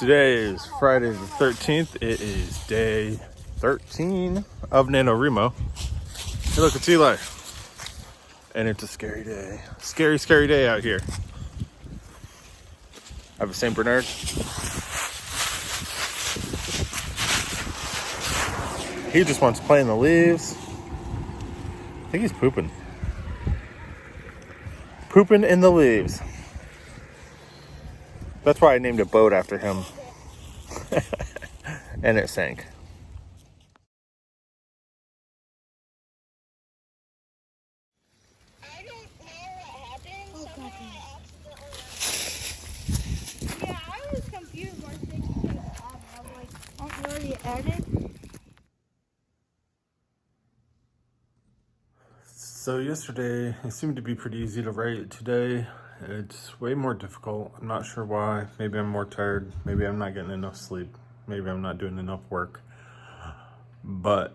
Today is Friday the 13th. It is day 13 of Nanowrimo. Hey, look, it's Eli. And it's a scary day. Scary day out here. I have a St. Bernard. He just wants to play in the leaves. I think he's pooping. Pooping in the leaves. That's why I named a boat after him. And it sank. I don't know what happened. Somehow I accidentally. Yeah, I was confused when they came up. I was like, I don't know the edit. So yesterday, it seemed to be pretty easy to write. Today, it's way more difficult. I'm not sure why. Maybe I'm more tired. Maybe I'm not getting enough sleep. Maybe I'm not doing enough work. But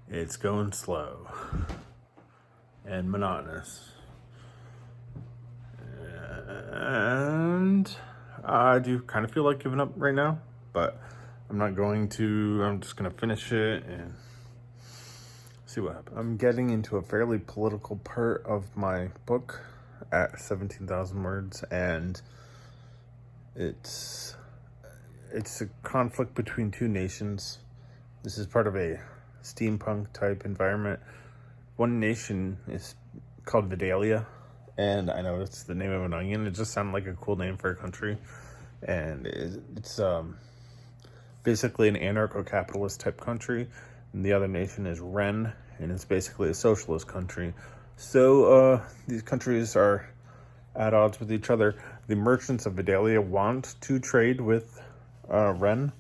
it's going slow and monotonous. And I do kind of feel like giving up right now, but I'm not going to. I'm just going to finish it and see what happens. I'm getting into a fairly political part of my book at 17,000 words, and it's a conflict between two nations. This is part of a steampunk type environment. One nation is called Vidalia, and I know it's the name of an onion. It just sounded like a cool name for a country, and it's basically an anarcho-capitalist type country. And the other nation is Ren, and it's basically a socialist country. So these countries are at odds with each other. The merchants of Vidalia want to trade with Ren,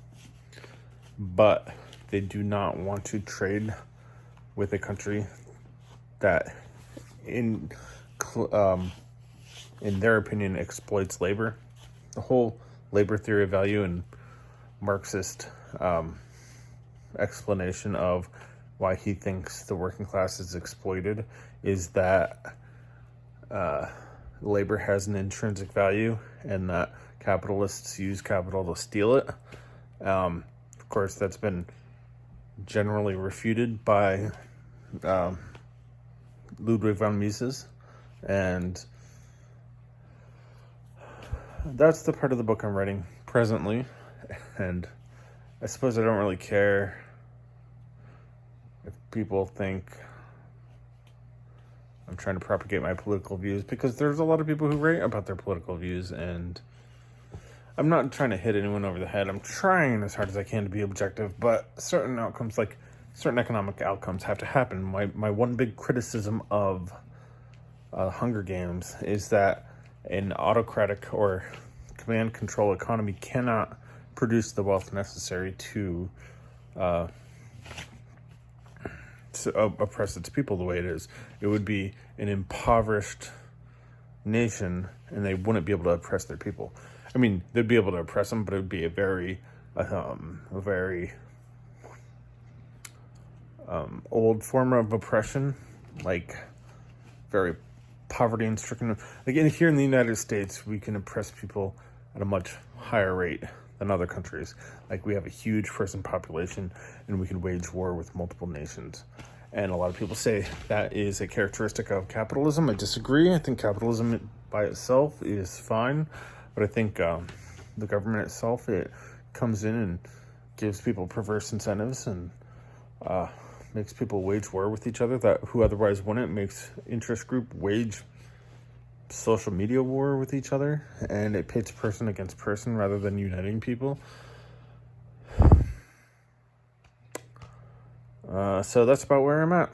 but they do not want to trade with a country that, in their opinion, exploits labor. The whole labor theory of value and Marxist explanation of why he thinks the working class is exploited is that labor has an intrinsic value and that capitalists use capital to steal it. Of course, that's been generally refuted by Ludwig von Mises, and that's the part of the book I'm writing presently. And I suppose I don't really care if people think I'm trying to propagate my political views, because there's a lot of people who write about their political views, and I'm not trying to hit anyone over the head. I'm trying as hard as I can to be objective, but certain outcomes, like certain economic outcomes, have to happen. My one big criticism of Hunger Games is that an autocratic or command control economy cannot produce the wealth necessary to oppress its people the way it is. It would be an impoverished nation, and they wouldn't be able to oppress their people. I mean, they'd be able to oppress them, but it would be a very old form of oppression, like very poverty and stricken. Again, here in the United States, we can oppress people at a much higher rate than other countries. Like, we have a huge person population, and we can wage war with multiple nations. And a lot of people say that is a characteristic of capitalism. I disagree. I think capitalism by itself is fine, but I think the government itself, it comes in and gives people perverse incentives and makes people wage war with each other that who otherwise wouldn't. Makes interest group wage social media war with each other, and it pits person against person rather than uniting people. So that's about where I'm at.